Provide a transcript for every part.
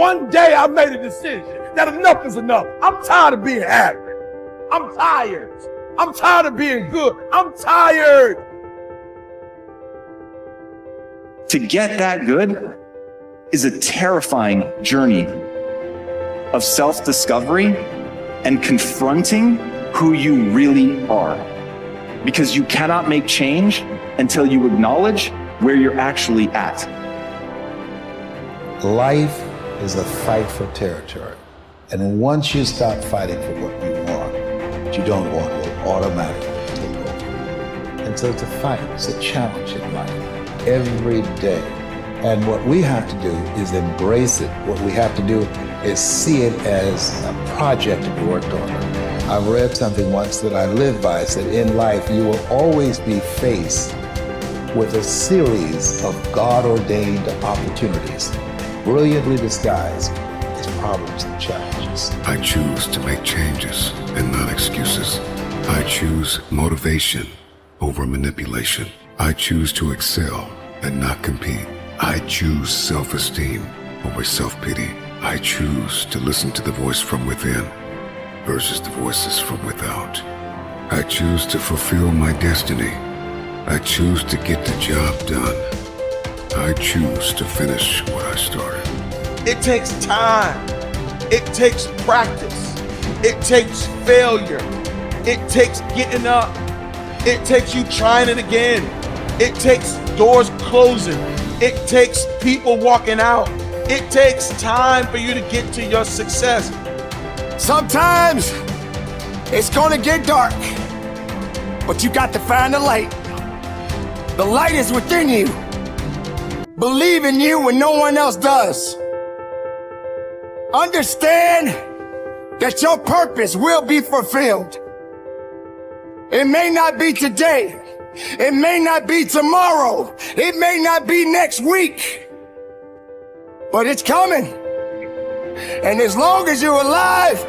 one day I made a decision that enough is enough. I'm tired of being average. I'm tired. I'm tired of being good. I'm tired. To get that good is a terrifying journey of self-discovery and confronting who you really are. Because you cannot make change until you acknowledge where you're actually at. Life is a fight for territory. And once you stop fighting for what you want, what you don't want will automatically take over. And so it's a fight, it's a challenge in life, every day. And what we have to do is embrace it. What we have to do is see it as a project to be worked on. I've read something once that I live by. It said, in life, you will always be faced with a series of God-ordained opportunities, brilliantly disguised as problems and challenges. I choose to make changes and not excuses. I choose motivation over manipulation. I choose to excel and not compete. I choose self-esteem over self-pity. I choose to listen to the voice from within versus the voices from without. I choose to fulfill my destiny. I choose to get the job done. I choose to finish what I started. It takes time. It takes practice. It takes failure. It takes getting up. It takes you trying it again. It takes doors closing. It takes people walking out. It takes time for you to get to your success. Sometimes it's gonna get dark, but you got to find the light. The light is within you. Believe in you when no one else does. Understand that your purpose will be fulfilled. It may not be today. It may not be tomorrow. It may not be next week. But it's coming. And as long as you're alive,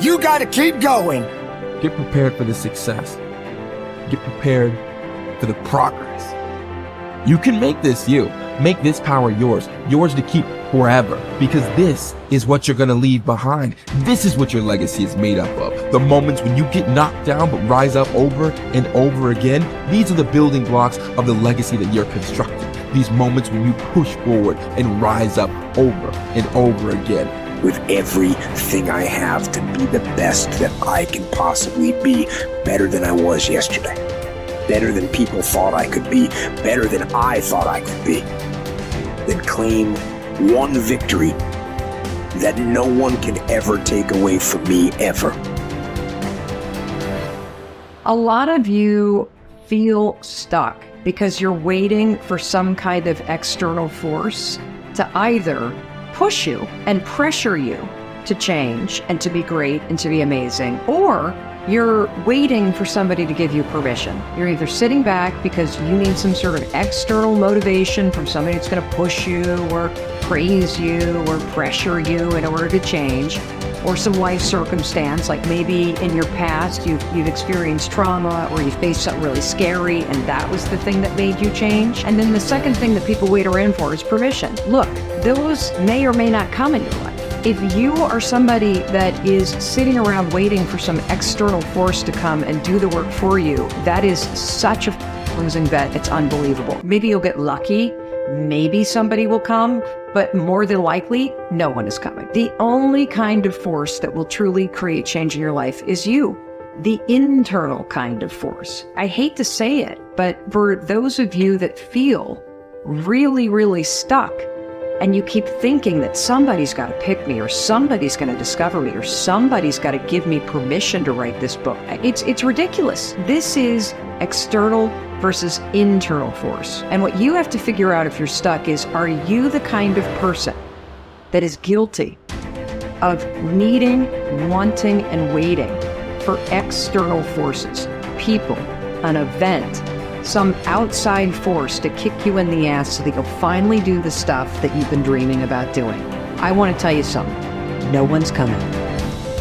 you got to keep going. Get prepared for the success. Get prepared for the progress. You can make this you. Make this power yours. Yours to keep forever. Because this is what you're going to leave behind. This is what your legacy is made up of. The moments when you get knocked down but rise up over and over again. These are the building blocks of the legacy that you're constructing. These moments when you push forward and rise up over and over again. With everything I have to be the best that I can possibly be, better than I was yesterday, better than people thought I could be, better than I thought I could be, then claim one victory that no one can ever take away from me, ever. A lot of you feel stuck because you're waiting for some kind of external force to either push you and pressure you to change and to be great and to be amazing, or you're waiting for somebody to give you permission. You're either sitting back because you need some sort of external motivation from somebody that's going to push you or praise you or pressure you in order to change, or some life circumstance, like maybe in your past you've experienced trauma or you faced something really scary and that was the thing that made you change. And then the second thing that people wait around for is permission. Look, those may or may not come in your life. If you are somebody that is sitting around waiting for some external force to come and do the work for you, that is such a losing bet. It's unbelievable. Maybe you'll get lucky. Maybe somebody will come, but more than likely, no one is coming. The only kind of force that will truly create change in your life is you, the internal kind of force. I hate to say it, but for those of you that feel really, really stuck, and you keep thinking that somebody's got to pick me, or somebody's going to discover me, or somebody's got to give me permission to write this book, it's ridiculous. This is external versus internal force. And what you have to figure out if you're stuck is, are you the kind of person that is guilty of needing, wanting, and waiting for external forces, people, an event, some outside force to kick you in the ass so that you'll finally do the stuff that you've been dreaming about doing? I want to tell you something. No one's coming.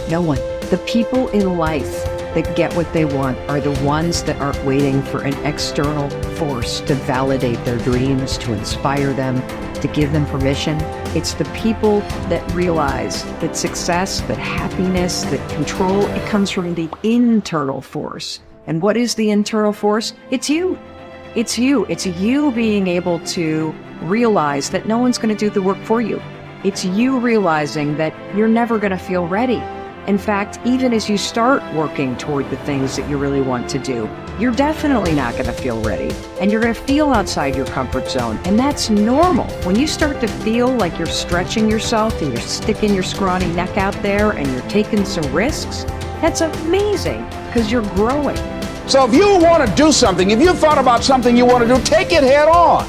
No one. The people in life that get what they want are the ones that aren't waiting for an external force to validate their dreams, to inspire them, to give them permission. It's the people that realize that success, that happiness, that control, it comes from the internal force. And what is the internal force? It's you. It's you. It's you being able to realize that no one's going to do the work for you. It's you realizing that you're never going to feel ready. In fact, even as you start working toward the things that you really want to do, you're definitely not going to feel ready. And you're going to feel outside your comfort zone. And that's normal. When you start to feel like you're stretching yourself and you're sticking your scrawny neck out there and you're taking some risks, that's amazing because you're growing. So if you want to do something, if you've thought about something you want to do, take it head on.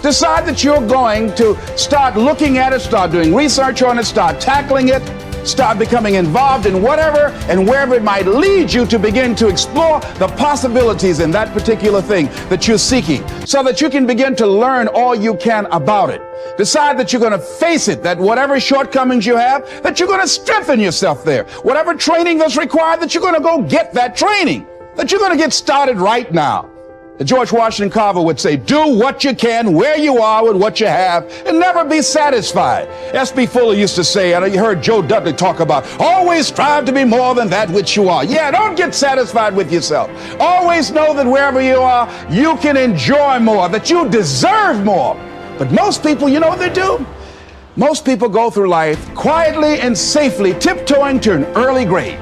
Decide that you're going to start looking at it, start doing research on it, start tackling it, start becoming involved in whatever and wherever it might lead you to begin to explore the possibilities in that particular thing that you're seeking so that you can begin to learn all you can about it. Decide that you're going to face it, that whatever shortcomings you have, that you're going to strengthen yourself there. Whatever training that's required, that you're going to go get that training, that you're going to get started right now. George Washington Carver would say, do what you can, where you are with what you have, and never be satisfied. S.B. Fuller used to say, and you heard Joe Dudley talk about, always strive to be more than that which you are. Yeah, don't get satisfied with yourself. Always know that wherever you are, you can enjoy more, that you deserve more. But most people, you know what they do? Most people go through life quietly and safely, tiptoeing to an early grave.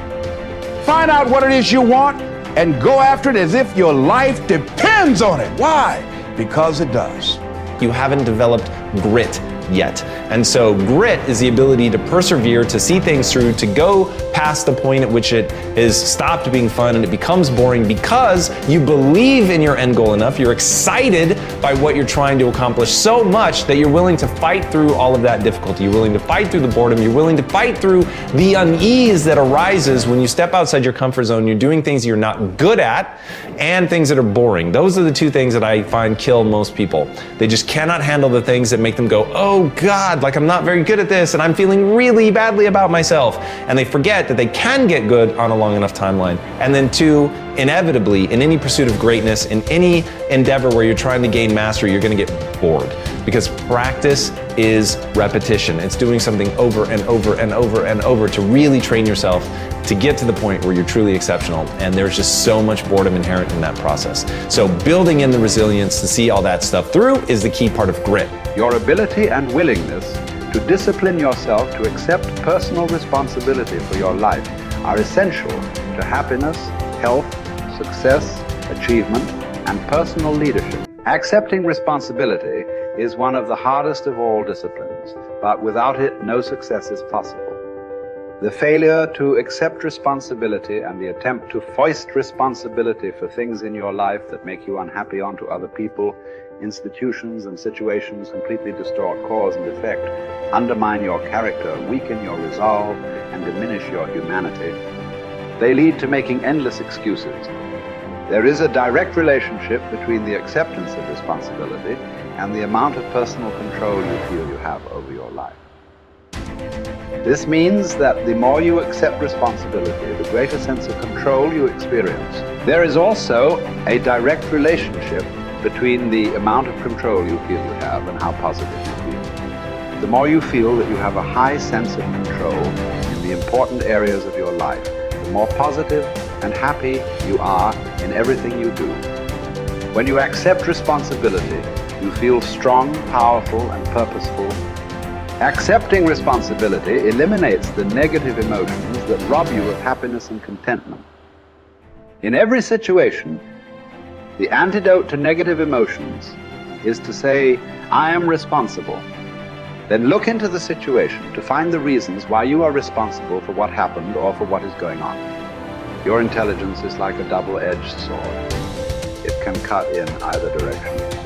Find out what it is you want, and go after it as if your life depends on it. Why? Because it does. You haven't developed grit yet. And so grit is the ability to persevere, to see things through, to go past the point at which it is stopped being fun and it becomes boring because you believe in your end goal enough, you're excited by what you're trying to accomplish so much that you're willing to fight through all of that difficulty. You're willing to fight through the boredom. You're willing to fight through the unease that arises when you step outside your comfort zone. You're doing things you're not good at and things that are boring. Those are the two things that I find kill most people. They just cannot handle the things that make them go, oh God, like I'm not very good at this and I'm feeling really badly about myself. And they forget that they can get good on a long enough timeline. And then two, inevitably, in any pursuit of greatness, in any endeavor where you're trying to gain mastery, you're going to get bored. Because practice is repetition. It's doing something over and over and over and over to really train yourself to get to the point where you're truly exceptional. And there's just so much boredom inherent in that process. So building in the resilience to see all that stuff through is the key part of grit. Your ability and willingness to discipline yourself to accept personal responsibility for your life are essential to happiness, health, success, achievement, and personal leadership. Accepting responsibility is one of the hardest of all disciplines, but without it, no success is possible. The failure to accept responsibility and the attempt to foist responsibility for things in your life that make you unhappy onto other people, institutions, and situations completely distort cause and effect, undermine your character, weaken your resolve, and diminish your humanity. They lead to making endless excuses. There is a direct relationship between the acceptance of responsibility and the amount of personal control you feel you have over your life. This means that the more you accept responsibility, the greater sense of control you experience. There is also a direct relationship between the amount of control you feel you have and how positive you feel. The more you feel that you have a high sense of control in the important areas of your life, the more positive and happy you are in everything you do. When you accept responsibility, you feel strong, powerful, and purposeful. Accepting responsibility eliminates the negative emotions that rob you of happiness and contentment. In every situation, the antidote to negative emotions is to say, I am responsible. Then look into the situation to find the reasons why you are responsible for what happened or for what is going on. Your intelligence is like a double-edged sword. It can cut in either direction.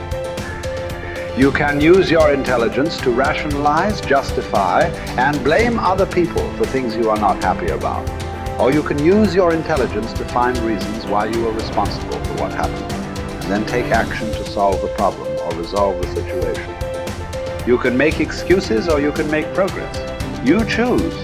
You can use your intelligence to rationalize, justify, and blame other people for things you are not happy about. Or you can use your intelligence to find reasons why you are responsible for what happened, and then take action to solve the problem or resolve the situation. You can make excuses or you can make progress. You choose.